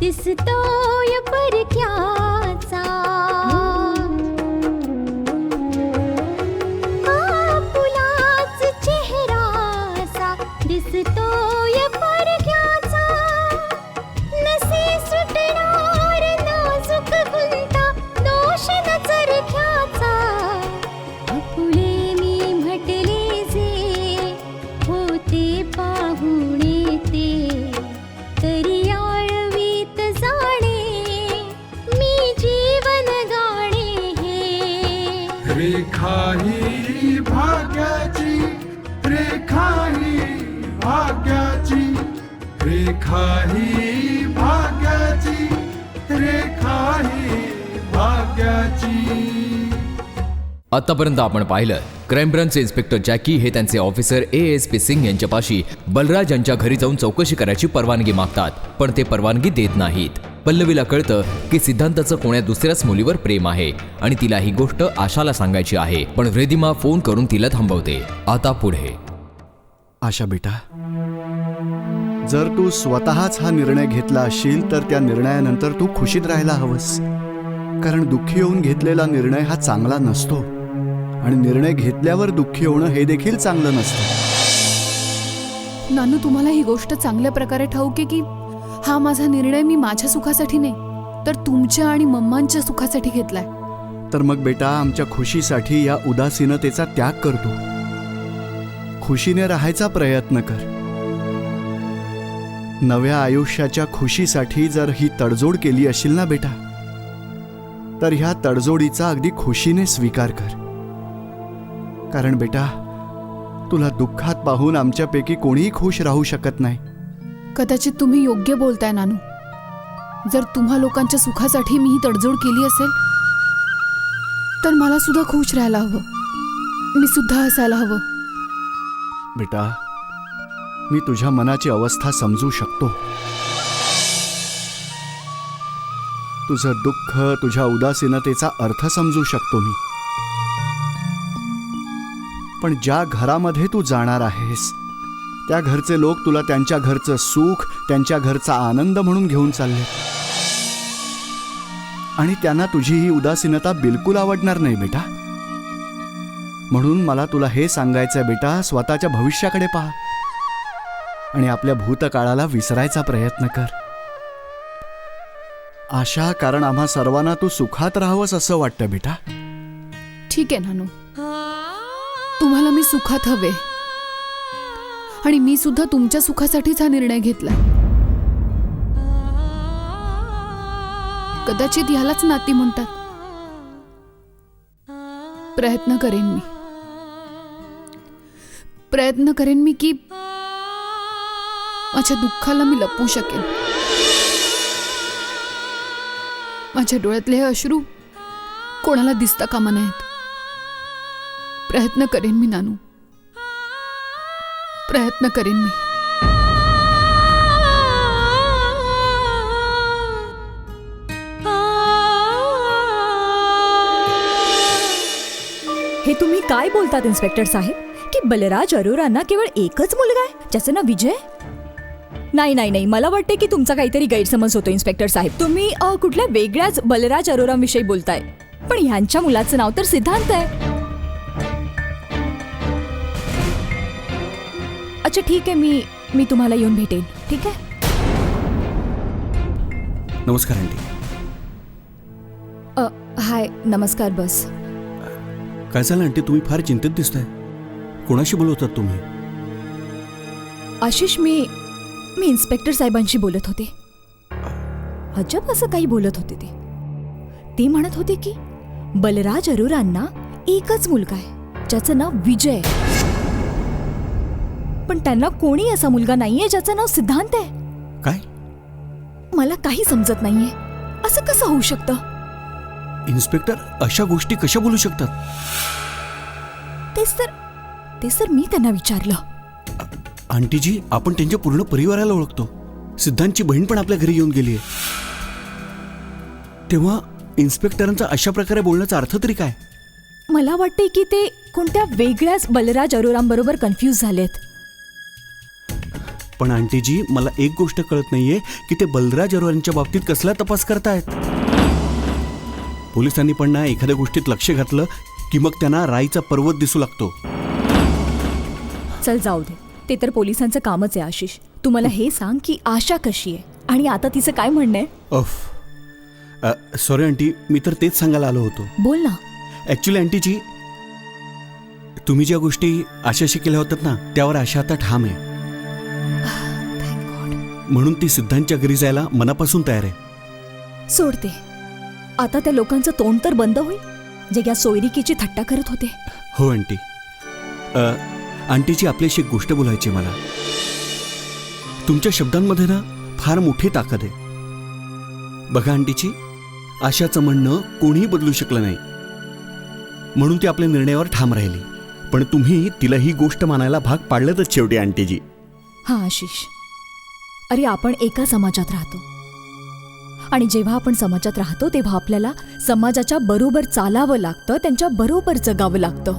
दिसतोय परक्याचा फुलाच चेहरासा दिसतोय परक्याचा नसे सुटणार नाजूक गुंता दोष न चरख्याचा फुले मी म्हटले जे होते पाहुणे ते तरी रेखा ही भाग्याची, रेखा ही भाग्याची, रेखा ही भाग्याची, रेखा ही भाग्याची. आतापर्यंत आपण पाहिलं क्राईम ब्रांचचे इन्स्पेक्टर जॅकी हे त्यांचे ऑफिसर ASP सिंग यांच्यापाशी बलराज यांच्या घरी जाऊन चौकशी करायची परवानगी मागतात, पण ते परवानगी देत नाहीत. पल्लवीला कळतं की सिद्धांताचं कोण्या दुसऱ्याच मुलीवर प्रेम आहे आणि तिला ही गोष्ट आशाला सांगायची आहे, पण रिधिमा फोन करून तिला थांबवते. आता पुढे. आशा बेटा, जर तू स्वतःच हा निर्णय घेतला असशील तर त्या निर्णयानंतर तू खुशीत राहायला हवंस, कारण दुःखी होऊन घेतलेला निर्णय हा चांगला नसतो आणि निर्णय घेतल्यावर दुःखी होणं हे देखील चांगलं नसतं. नानू, तुम्हाला ही गोष्ट चांगल्या प्रकारे ठाऊक आहे की हा माझा निर्णय मी माझ्या सुखासाठी नाही तर तुमच्या आणि मम्मांच्या सुखासाठी घेतलाय. तर मग बेटा, आमच्या खुशीसाठी या उदासीनतेचा त्याग करतो. खुशीने राहायचा प्रयत्न कर. नव्या आयुष्याच्या खुशीसाठी जर ही तडजोड केली असेल ना बेटा, तर ह्या तडजोडीचा अगदी खुशीने स्वीकार कर. कारण बेटा, तुला दुःखात पाहून आमच्यापैकी कोणीही खुश राहू शकत नाही. कदाचित तुम्ही योग्य बोलताय नानू. जर तुम्हा लोकांच्या सुखासाठी मी ही तडजोड केली असेल तर मला सुद्धा खुश राहायला हवं, मी सुद्धा हसायला हवं. बेटा, मी तुझ्या मनाची अवस्था समजू शकतो. तुझं दुःख, तुझ्या उदासीनतेचा अर्थ समजू शकतो मी. पण ज्या घरामध्ये तू जाणार आहेस त्या घरचे लोक तुला त्यांच्या घरचं सुख, त्यांच्या घरचा आनंद म्हणून घेऊन चालले आणि त्यांना तुझी ही उदासीनता बिलकुल आवडणार नाही बेटा. म्हणून मला तुला हे सांगायचंय बेटा, स्वतःच्या भविष्याकडे पहा आणि आपल्या भूतकाळाला विसरायचा प्रयत्न कर. आशा, कारण आम्हा सर्वांना तू सुखात राहावंस असं वाटतं बेटा. ठीक आहे नानू, तुम्हाला मी सुखात हवे आणि मी सुद्धा तुमच्या सुखासाठीच हा निर्णय घेतला. कदाचित ह्यालाच नाती म्हणतात. प्रयत्न करेन मी की माझ्या दुःखाला मी लपवू शकेन. माझ्या डोळ्यातले हे अश्रू कोणाला दिसता कामा नयेत. प्रयत्न करेन मी नानू, प्रयत्न करेन मी. हे तुम्ही काय बोलतात इन्स्पेक्टर साहेब की बलराज अरोरांना केवळ एकच मुलगा आहे ज्याचं नाव विजय? नाही नाही नाही, मला वाटते की तुमचा काहीतरी गैरसमज होतो इन्स्पेक्टर साहेब. तुम्ही कुठल्या वेगळ्याच बलराज अरोरांविषयी बोलताय, पण ह्यांच्या मुलाचं नाव तर सिद्धांत आहे. अच्छा ठीक आहे, मी तुम्हाला येऊन भेटेन. ठीक आहे. नमस्कार आंटी. नमस्कार बस. काय झालं आंटी, तुम्ही फार चिंतित दिसताय. कोणाशी बोलवतात तुम्ही? आशिष, मी इन्स्पेक्टर साहेबांशी बोलत होते. अजब असं काही बोलत होते ते म्हणत होते की बलराज अरोरांना एकच मुलगा आहे ज्याचं नाव विजय आहे. पण त्यांना कोणी असा मुलगा नाहीये ज्याचं नाव सिद्धांत आहे. काय? मला काही समजत नाहीये. असं कसं होऊ शकतं? इन्स्पेक्टर अशा गोष्टी कशा बोलू शकतात? तेच तर मी त्यांना विचारलं. आंटीजी, आपण त्यांच्या पूर्ण परिवाराला ओळखतो. सिद्धांतची बहीण पण आपल्या घरी येऊन गेली आहे. तेव्हा इन्स्पेक्टरांचा अशा प्रकारे बोलण्याचा अर्थ तरी काय? मला वाटते की ते कोणत्या वेगळ्याच बलराज अरोरांबरोबर कन्फ्यूज झालेत. पण आंटीजी, मला एक गोष्ट कळत नाहीये की ते बलराज अरोरांच्या बाबतीत कसला तपास करतायत. पोलिसांनी पण ना एखाद्या गोष्टीत लक्ष घातलं की मग त्यांना राईचा पर्वत दिसू लागतो. चल जाऊ दे, ते तर पोलिसांचं कामच आहे. आशिष, तू मला हे सांग की आशा कशी आहे आणि आता तिचं काय म्हणणं आहे? सॉरी आंटी, मी तर तेच सांगायला आलो होतो. बोल ना. ॲक्च्युली आंटीजी, तुम्ही ज्या गोष्टी आशाशी केल्या होत्यात ना, त्यावर आशा आता ठाम आहे. म्हणून ती सिद्धांतच्या घरी जायला मनापासून तयार आहे. सोडते. आता त्या लोकांचं तोंड तर बंद होईल जे या सोयरिकीची थट्टा करत होते. हो आंटी. आंटीची आपल्याशी एक गोष्ट बोलायची मला. तुमच्या शब्दांमध्ये ना फार मोठी ताकद आहे. बघा आंटीची, आशाचं म्हणणं कोणीही बदलू शकलं नाही, म्हणून ती आपल्या निर्णयावर ठाम राहिली. पण तुम्ही तिला ही गोष्ट मानायला भाग पाडलंच शेवटी आंटीजी. हा आशिष, अरे आपण एका समाजात राहतो आणि जेव्हा आपण समाजात राहतो तेव्हा आपल्याला समाजाच्या बरोबर चालावं लागतं, त्यांच्या बरोबर जगावं लागतं.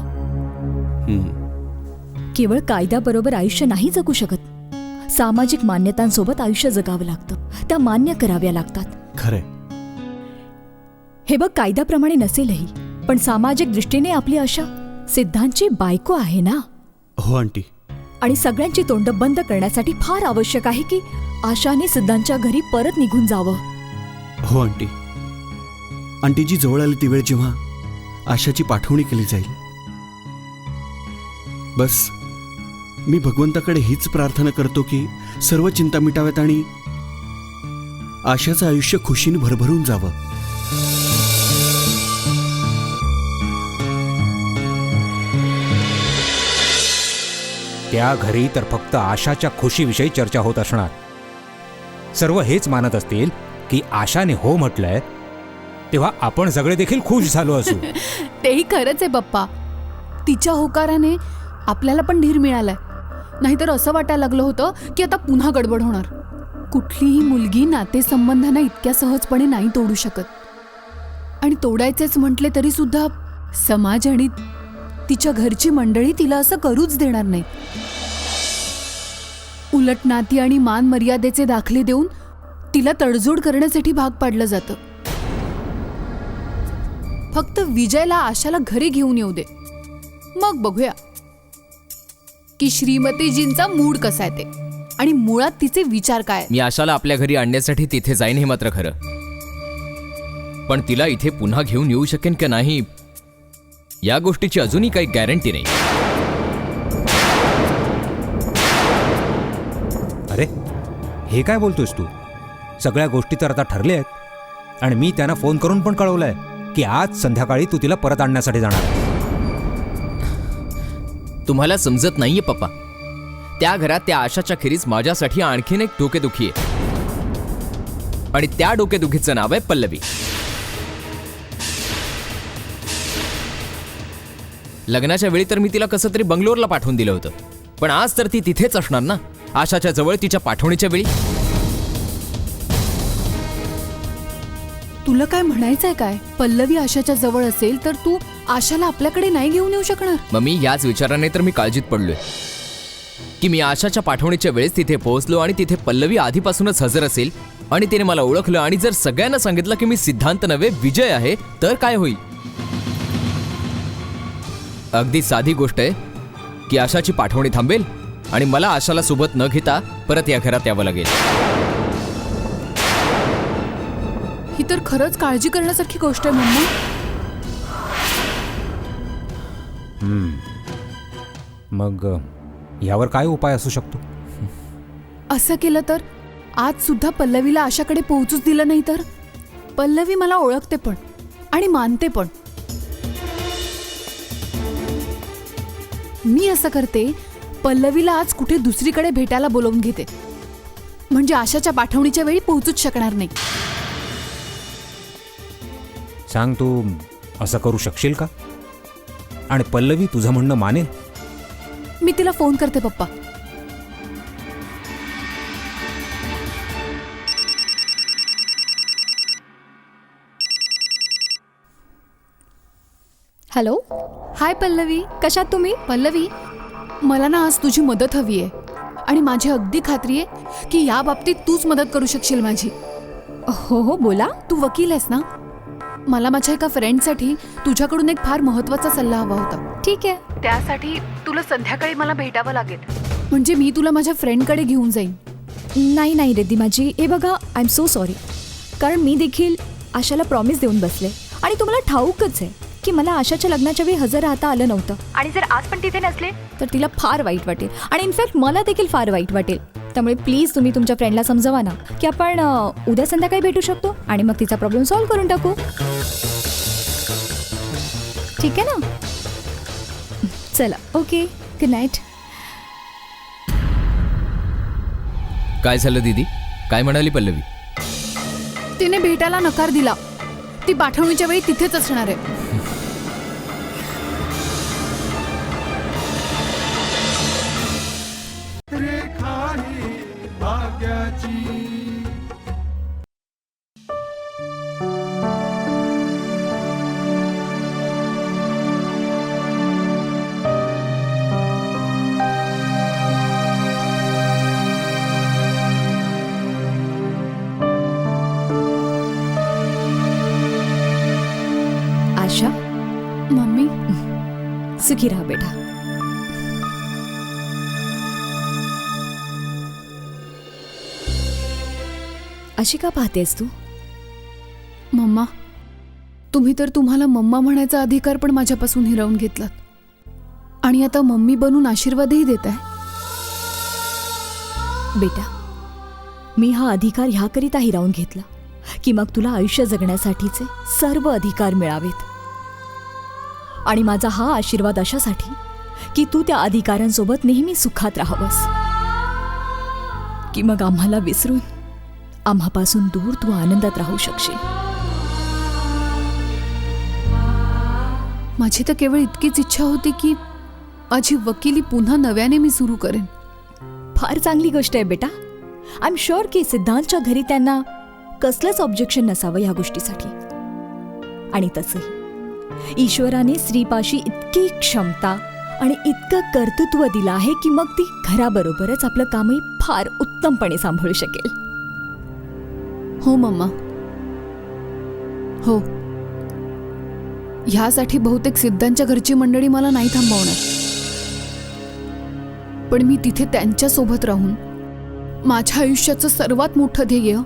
केवळ कायद्याबरोबर आयुष्य नाही जगू शकत. सामाजिक मान्यतांसोबत आयुष्य जगावं लागतं, त्या मान्य कराव्या लागतात. खरंय. हे बघ, कायद्याप्रमाणे नसेलही, पण सामाजिक दृष्टीने आपली आशा सिद्धांतची बायको आहे ना. हो आंटी. आणि सगळ्यांची तोंड बंद करण्यासाठी फार आवश्यक आहे की आशाने सिद्धांतच्या घरी परत निघून जावं. हो आंटी. आंटीजी, जवळ आली ती वेळ जेव्हा आशाची पाठवणी केली जाईल. बस मी भगवंताकडे हीच प्रार्थना करतो की सर्व चिंता मिटाव्यात आणि आशाचं आयुष्य खुशीने भरभरून जावं. त्या घरी तर फक्त आशाच्या खुशीविषयी चर्चा होत असणार. सर्व हेच मानत असतील की आशाने हो म्हटलंय तेव्हा आपण सगळे देखील खुश झालो असू. तेही खरंच आहे बाप्पा. तिच्या होकाराने आपल्याला पण धीर मिळालाय. नाहीतर असं वाटायला लागलं होतं की आता पुन्हा गडबड होणार. कुठलीही मुलगी नातेसंबंधांना इतक्या सहजपणे नाही तोडू शकत. आणि तोडायचेच म्हटले तरी सुद्धा समाज आणि तिच्या घरची मंडळी तिला असं करूच देणार नाही. उलट नाती आणि मान मर्यादेचे दाखले देऊन तिला तडजोड करण्यासाठी भाग पाडलं जातं. फक्त विजयला आशाला घरी घेऊन येऊ दे, मग बघूया की श्रीमतीजींचा मूड कसा आहे ते आणि मुळात तिचे विचार काय. मी आशाला आपल्या घरी आणण्यासाठी तिथे जाईन हे मात्र खरं, पण तिला इथे पुन्हा घेऊन येऊ शकेन की नाही या गोष्टीची अजूनही काही गॅरंटी नाही. अरे, हे काय बोलतोस तू? सगळ्या गोष्टी तर आता ठरल्या आहेत आणि मी त्यांना फोन करून पण कळवलंय की आज संध्याकाळी तू तिला परत आणण्यासाठी जाणार. तुम्हाला समजत नाहीये पप्पा, त्या घरात त्या आशाच्या खेरीज माझ्यासाठी आणखीन एक डोकेदुखी आहे आणि त्या डोकेदुखीचं नाव आहे पल्लवी. लग्नाच्या वेळी तर मी तिला कसं तरी बंगलोरला पाठवून दिलं होतं, पण आज तर ती तिथेच असणार ना, आशाच्या जवळ, तिच्या पाठवणीच्या वेळी. तुला काय म्हणायचंय काय? पल्लवी आशाच्या जवळ असेल तर तू आशाला आपल्याकडे नाही घेऊन येऊ शकणार. मग मी याच विचाराने तर मी काळजीत पडलोय की मी आशाच्या पाठवणीच्या वेळेस तिथे पोहोचलो आणि तिथे पल्लवी आधीपासूनच हजर असेल आणि तिने मला ओळखलं आणि जर सगळ्यांना सांगितलं की मी सिद्धांत नव्हे विजय आहे तर काय होईल. अगदी साधी गोष्ट आहे की आशाची पाठवणी थांबेल आणि मला आशाला सोबत न घेता परत या घरात यावं लागेल. ही तर खरंच काळजी करण्यासारखी गोष्ट आहे मम्मा. मग यावर काय उपाय असू शकतो? असं केलं तर आज सुद्धा पल्लवीला आशाकडे पोहोचूच दिलं नाही तर? पल्लवी मला ओळखते पण आणि मानते पण. मी असं करते, पल्लवीला आज कुठे दुसरीकडे भेटायला बोलवून घेते, म्हणजे आशाच्या पाठवणीच्या वेळी पोहोचूच शकणार नाही. सांग, तू असं करू शकशील का? आणि पल्लवी तुझं म्हणणं मानेल? मी तिला फोन करते पप्पा. हॅलो, हाय पल्लवी. कशात तुम्ही? पल्लवी, मला ना आज तुझी मदत हवी आहे आणि माझी अगदी खात्री आहे की या बाबतीत तूच मदत करू शकशील माझी. हो हो, बोला. तू वकील आहेस ना? मला माझ्या एका फ्रेंडसाठी तुझ्याकडून एक फार महत्त्वाचा सल्ला हवा होता. ठीक आहे. त्यासाठी तुला संध्याकाळी मला भेटावं लागेल, म्हणजे मी तुला माझ्या फ्रेंडकडे घेऊन जाईन. नाही नाही रिद्धी माझी, हे बघा, आय एम सो सॉरी. कारण मी देखील आशाला प्रॉमिस देऊन बसले आणि तुम्हाला ठाऊकच आहे की मला आशाच्या लग्नाच्या वेळी हजर राहता आलं नव्हतं. आणि जर आज पण तिथे नसले तर तिला फार वाईट वाटेल आणि इनफॅक्ट मला देखील फार वाईट वाटेल. त्यामुळे प्लीज तुम्ही तुमच्या फ्रेंडला समजवा ना की आपण उद्या संध्याकाळी भेटू शकतो आणि मग तिचा प्रॉब्लेम सॉल्व्ह करून टाकू. ठीक आहे ना? चला, ओके, गुड नाईट. काय झालं दीदी? काय म्हणाली पल्लवी? तिने भेटायला नकार दिला. ती पाठवणीच्या वेळी तिथेच असणार आहे. रेखा ही भाग्याची. आशा, मम्मी, सुखी राहा बेटा. अशी का पाहतेस तू? मम्मा, तुम्ही तर तुम्हाला मम्मा म्हणायचा अधिकार पण माझ्यापासून हिरावून घेतलात आणि आता मम्मी बनून आशीर्वादही देत आहे. बेटा, मी हा अधिकार ह्याकरिता हिरावून घेतला की मग तुला आयुष्य जगण्यासाठीचे सर्व अधिकार मिळावेत. आणि माझा हा आशीर्वाद अशासाठी की तू त्या अधिकारांसोबत नेहमी सुखात राहावंस, की मग आम्हाला विसरून आम्हापासून दूर तू आनंदात राहू शकशील. माझी तर केवळ इतकीच इच्छा होती की माझी वकिली पुन्हा नव्याने मी सुरू करेन. फार चांगली गोष्ट आहे बेटा. आय एम शुअर की सिद्धांतच्या घरी त्यांना कसलंच ऑब्जेक्शन नसावं या गोष्टीसाठी. आणि तसंही ईश्वराने स्त्रीपाशी इतकी क्षमता आणि इतकं कर्तृत्व दिलं आहे की मग ती घराबरोबरच आपलं कामही फार उत्तमपणे सांभाळू शकेल. हो मम्मा, हो. ह्यासाठी बहुतेक सिद्धांच्या घरची मंडळी मला नाही थांबवणार, पण मी तिथे त्यांच्या सोबत राहून माझ्या आयुष्याचं सर्वात मोठं ध्येय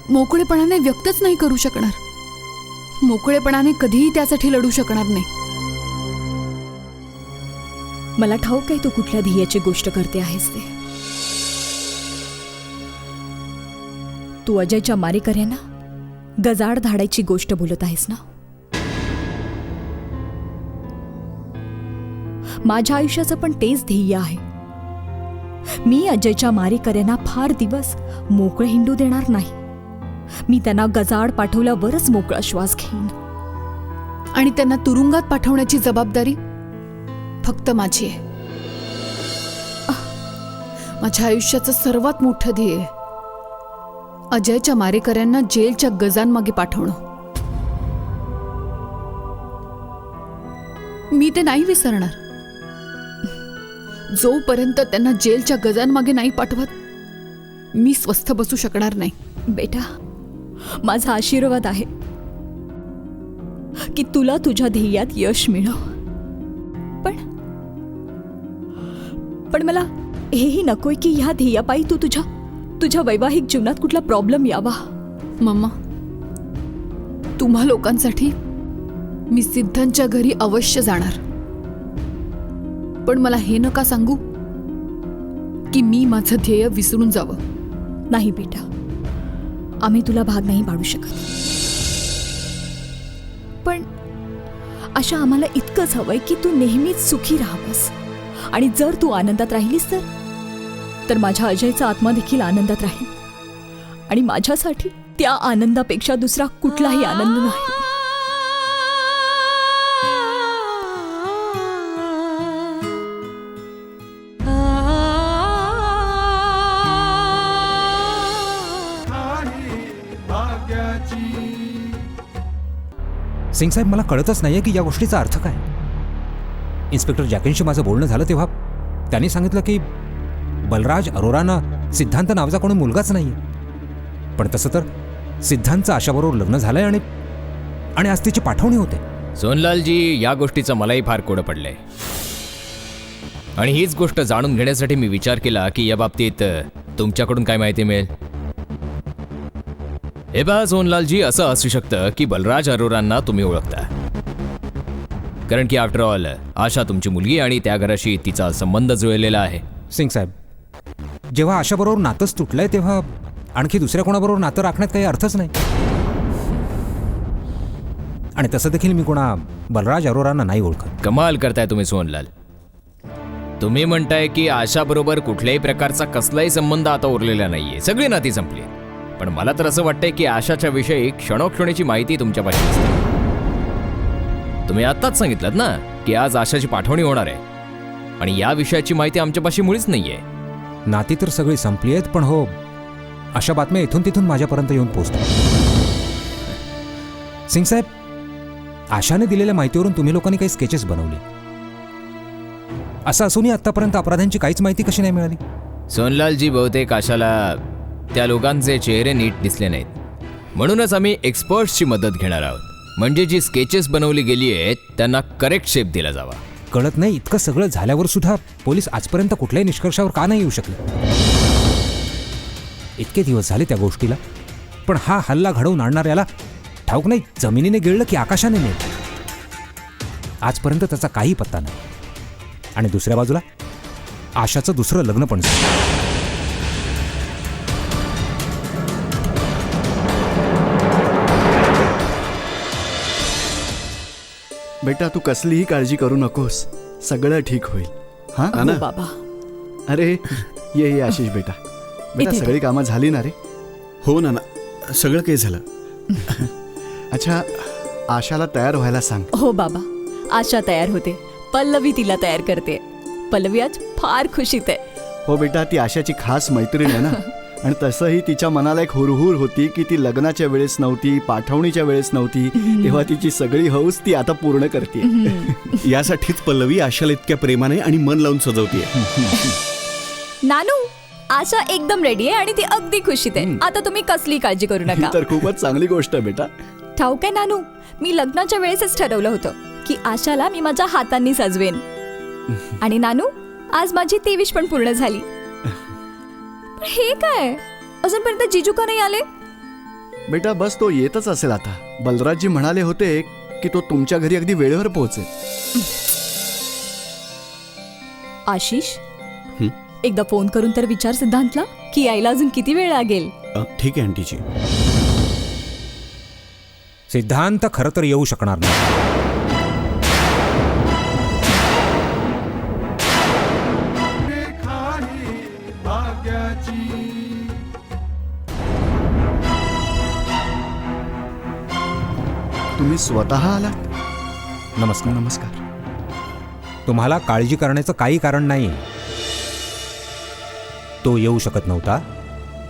मोकळेपणाने व्यक्तच नाही करू शकणार. मोकळेपणाने कधीही त्यासाठी लढू शकणार नाही. मला ठाऊक आहे तू कुठल्या ध्येयाची गोष्ट करते आहेस ते. तू अजयच्या मारेकऱ्यांना गजाड धाडायची गोष्ट बोलत आहेस ना? माझ्या आयुष्याचं पण तेच ध्येय आहे. मी अजयच्या मारेकऱ्यांना फार दिवस मोकळे हिंडू देणार नाही. मी त्यांना गजाड पाठवल्यावरच मोकळा श्वास घेईन. आणि त्यांना तुरुंगात पाठवण्याची जबाबदारी फक्त माझी आहे. माझ्या आयुष्याचं सर्वात मोठं ध्येय अजयच्या मारेकऱ्यांना जेलच्या गजांमागे पाठवणं. मी ते नाही विसरणार. जोपर्यंत त्यांना जेलच्या गजांमागे नाही पाठवत मी स्वस्थ बसू शकणार नाही. बेटा, माझा आशीर्वाद आहे की तुला तुझ्या ध्येयात यश मिळो. पण मला हेही नकोय की ह्या ध्येयापायी तू तुझ्या वैवाहिक जीवनात कुठला प्रॉब्लेम यावा. मम्मा, तुम्हा लोकांसाठी मी सिद्धांच्या घरी अवश्य जाणार. पण मला हे नका सांगू की मी माझं ध्येय विसरून जावं. नाही बेटा, आम्ही तुला भाग नाही पाडू शकत. पण आशा, आम्हाला इतकंच हवंय की तू नेहमीच सुखी राहावंस. आणि जर तू आनंदात राहिलीस तर माझ्या अजयचा आत्मा देखील आनंदात राहील. आणि माझ्यासाठी त्या आनंदापेक्षा दुसरा कुठलाही आनंद नाही. आहे भाग्याची. सिंग साहेब, मला कळतच नाहीये की या गोष्टीचा अर्थ काय. इन्स्पेक्टर जॅकींशी माझं बोलणं झालं तेव्हा त्यांनी सांगितलं की बलराज अरोराना सिद्धांत नावाचा कोणी मुलगाच नाहीये. पण तसं तर सिद्धांतचं आशाबरोबर लग्न झालंय आणि आज तिची पाठवणी होते. सोनलालजी, या गोष्टीचं मलाही फार कोडं पडलंय. आणि हीच गोष्ट जाणून घेण्यासाठी मी विचार केला की या बाबतीत तुमच्याकडून काय माहिती मिळेल. हे बा सोनलालजी, असं असू शकतं की बलराज अरोरांना तुम्ही ओळखता. कारण की आफ्टर ऑल आशा तुमची मुलगी आणि त्या घराशी तिचा संबंध जुळलेला आहे. सिंग साहेब, जेव्हा आशाबरोबर नातंच तुटलंय तेव्हा आणखी दुसऱ्या कोणाबरोबर नातं राखण्यात काही अर्थच नाही. आणि तसं देखील मी कोणा बलराज अरोरांना नाही ओळखत. कमाल करताय तुम्ही सोनलाल. तुम्ही म्हणताय की आशाबरोबर कुठल्याही प्रकारचा कसलाही संबंध आता उरलेला नाहीये, सगळी नाती संपली. पण मला तर असं वाटतंय की आशाच्या विषयी क्षणोक्षणीची माहिती तुमच्यापाशी असते. तुम्ही आत्ताच सांगितलं ना की आज आशाची पाठवणी होणार आहे आणि या विषयाची माहिती आमच्यापाशी मुळीच नाहीये. नाती तर सगळी संपली आहेत, पण हो, अशा बातम्या इथून तिथून माझ्यापर्यंत येऊन पोहोचतात. सिंग साहेब, आशाने दिलेल्या माहितीवरून तुम्ही लोकांनी काही स्केचेस बनवले. असं असूनही आतापर्यंत अपराध्यांची काहीच माहिती कशी नाही मिळाली. सोनलालजी, बहुतेक आशाला त्या लोकांचे चेहरे नीट दिसले नाहीत, म्हणूनच आम्ही एक्सपर्ट्सची मदत घेणार आहोत. म्हणजे जी स्केचेस बनवली गेली आहेत त्यांना करेक्ट शेप दिला जावा. कळत नाही, इतकं सगळं झाल्यावर सुद्धा पोलीस आजपर्यंत कुठल्याही निष्कर्षावर का नाही येऊ शकले. इतके दिवस झाले त्या गोष्टीला, पण हा हल्ला घडवून आणणाऱ्याला ठाऊक नाही जमिनीने गिळलं की आकाशाने नेलं. आजपर्यंत त्याचा काही पत्ता नाही. आणि दुसऱ्या बाजूला आशाचं दुसरं लग्न पण झालं. बेटा, तू कसलीही काळजी करू नकोस. सगळं ठीक होईल. हा हो बाबा. अरे ये आशिष बेटा. बेटा, इथे सगळी कामं झाली ना रे? हो ना, सगळं काही झालं. अच्छा, आशाला तयार व्हायला सांग. हो बाबा, आशा तयार होते. पल्लवी तिला तयार करते. पल्लवी आज फार खुशीत आहे. हो बेटा, ती आशाची खास मैत्रीण आहे ना. आणि तसंही तिच्या मनाला एक हुरहुर होती की ती लग्नाच्या वेळेस नव्हती, पाठवणीच्या वेळेस नव्हती, तेव्हा तिची सगळी हौस ती आता पूर्ण करते. यासाठीच पल्लवी आशाला इतक्या प्रेमाने आणि मन लावून सजवतीये. नानू, आशा एकदम रेडी आहे आणि ती अगदी खुशीत आहे. आता तुम्ही कसली काळजी करू ही नका. तर खूपच चांगली गोष्ट आहे बेटा. ठाऊक आहे नानू, मी लग्नाच्या वेळेसच ठरवलं होतं की आशाला मी माझ्या हातांनी सजवेन. आणि नानू, आज माझी 23 पण पूर्ण झाली. पण हे काय, अजूनपर्यंत जिजू का नाही आले? बेटा बस, तो येतच असेल आता. बलराजजी म्हणाले होते की तो तुमच्या घरी अगदी वेळेवर पोहोचेल. आशिष, एकदा फोन करून तर विचार सिद्धांतला की यायला अजून किती वेळ लागेल. ठीक आहे आंटीजी. सिद्धांत खरं तर येऊ शकणार नाही. रेखा आहे भाग्याची. तुम्ही स्वतः आलात? नमस्कार. नमस्कार. तुम्हाला काळजी करण्याचं काही कारण नाही. तो येऊ शकत नव्हता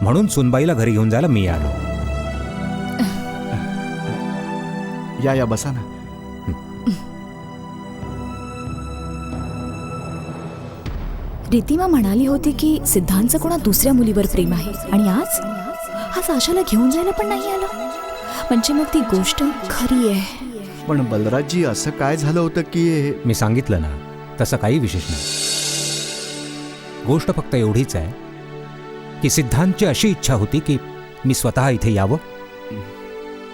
म्हणून सुनबाईला घरी घेऊन जायला मी आलो. या बसा ना. रितिमा म्हणाली होती की सिद्धांतचं कोणा दुसऱ्या मुलीवर प्रेम आहे आणि आज आशाला घेऊन जायला पण नाही आलं. म्हणजे मग ती गोष्ट खरी आहे. पण बलराजजी, असं काय झालं होतं की? मी सांगितलं ना, तसं काही विशेष नाही. गोष्ट फक्त एवढीच आहे की सिद्धांतची अशी इच्छा होती की मी स्वतः इथे यावं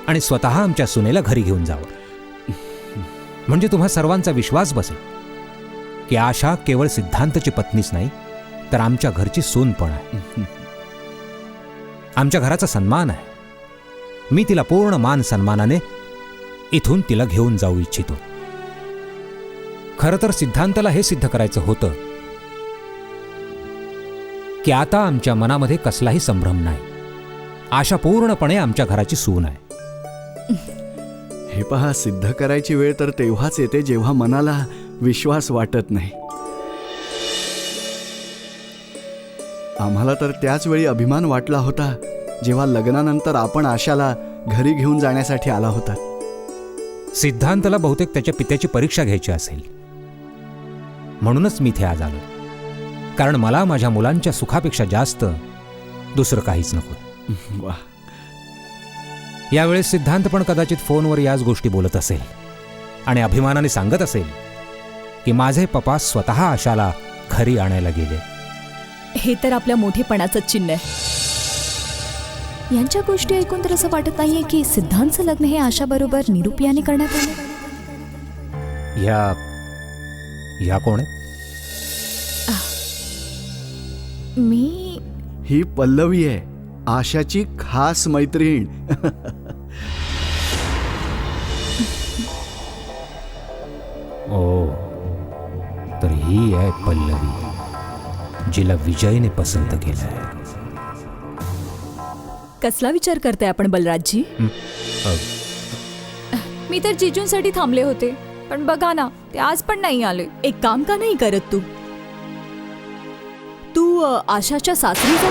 आणि स्वतः आमच्या सुनेला घरी घेऊन जावं. म्हणजे तुम्हा सर्वांचा विश्वास बसेल की आशा केवळ सिद्धांतची पत्नीच नाही तर आमच्या घरची सून पण आहे. आमच्या घराचा सन्मान आहे. मी तिला पूर्ण मान सन्मानाने इथून तिला घेऊन जाऊ इच्छितो. खरं तर सिद्धांताला हे सिद्ध करायचं होतं की आता आमच्या मनामध्ये कसलाही संभ्रम नाही. आशा पूर्णपणे आमच्या घराची सून आहे. हे पहा, सिद्ध करायची वेळ तर तेव्हाच येते जेव्हा मनाला विश्वास वाटत नाही. आम्हाला तर त्याच वेळी अभिमान वाटला होता जेव्हा लग्नानंतर आपण आशाला घरी घेऊन जाण्यासाठी आला होता. सिद्धांताला बहुतेक त्याच्या पित्याची परीक्षा घ्यायची असेल म्हणूनच मी इथे आज आलो. कारण मला माझ्या मुलांच्या सुखापेक्षा जास्त दुसरं काहीच नको. वा, यावेळेस सिद्धांत पण कदाचित फोनवर याच गोष्टी बोलत असेल आणि अभिमानाने सांगत असेल की माझे पप्पा स्वतः आशाला घरी आणायला गेले. हे तर आपल्या मोठेपणाचं चिन्ह आहे. यांच्या गोष्टी ऐकून तर असं वाटत नाहीये की सिद्धांतचं लग्न हे आशाबरोबर निरुपियाने करण्यात आले. या कोण आहे? मी ही पल्लवी आहे, आशाची खास मैत्रीण. ओ, तर ही आहे पल्लवी, जिला विजयने पसंत केलंय. कसला विचार करताय आपण बलराजजी? मी तर जिजूंसाठी थांबले होते, पण बघा ना, ते आज पण नाही आले. एक काम का नाही करत तू आशाच्या सासरी जा.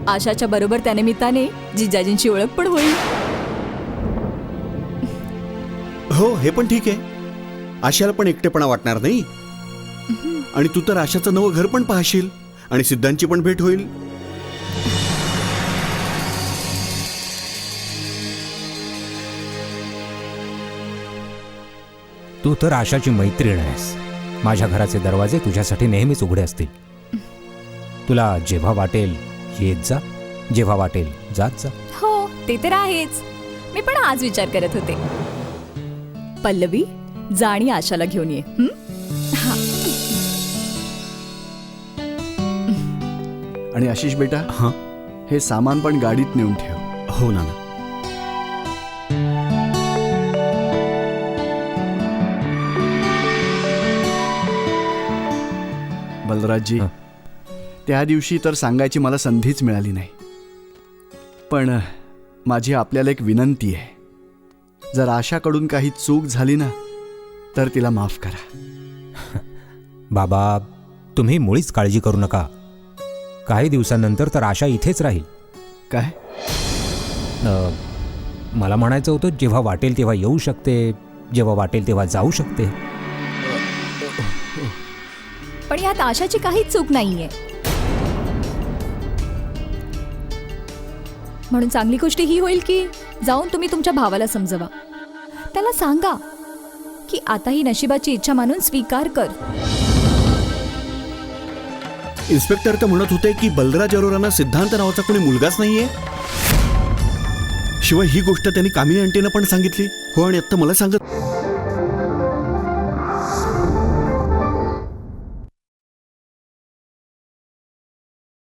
आशाच्या बरोबर त्या निमित्ताने जिजाजींची ओळख पण होईल. हो, हे पण ठीक आहे. आशाला पण एकटेपणा वाटणार नाही आणि तू तर आशाचं नवं घर पण पाहशील आणि सिद्धांची पण भेट होईल. तू तर आशाची मैत्रीण आहेस. माझ्या घराचे दरवाजे तुझ्यासाठी नेहमीच उघडे असतील. तुला जेव्हा वाटेल येत जा, जेव्हा वाटेल जात जा. हो, ते तर आहेच. मी पण आज विचार करत होते. पल्लवी, जा आणि आशाला घेऊन ये. आणि आशिष बेटा, हां, हे सामान पण गाडीत नेऊन ठेव. हो नाना. बलराजजी, त्या दिवशी तर सांगायची मला संधीच मिळाली नाही. पण माझी आपल्याला एक विनंती आहे. जर आशाकडून काही चूक झाली ना तर तिला माफ करा. बाबा, तुम्ही मुळीच काळजी करू नका. काही दिवसांनंतर तर आशा इथेच राहील. काय? मला म्हणायचं होतं, जेव्हा वाटेल तेव्हा येऊ शकते, जेव्हा वाटेल तेव्हा जाऊ शकते. पण यात आशाची काहीच चूक नाहीये. म्हणून चांगली गोष्ट ही होईल की जाऊन तुम्ही तुमच्या भावाला समजवा. त्याला सांगा की आता ही नशिबाची इच्छा मानून स्वीकार कर. इन्स्पेक्टर तर म्हणत होते की बलराज अरोरांना सिद्धांत नावाचा कोणी मुलगाच नाहीये. शिवाय ही गोष्ट त्यांनी कामिनी आंटीनं पण सांगितली. हो, आणि आत्ता मला सांगत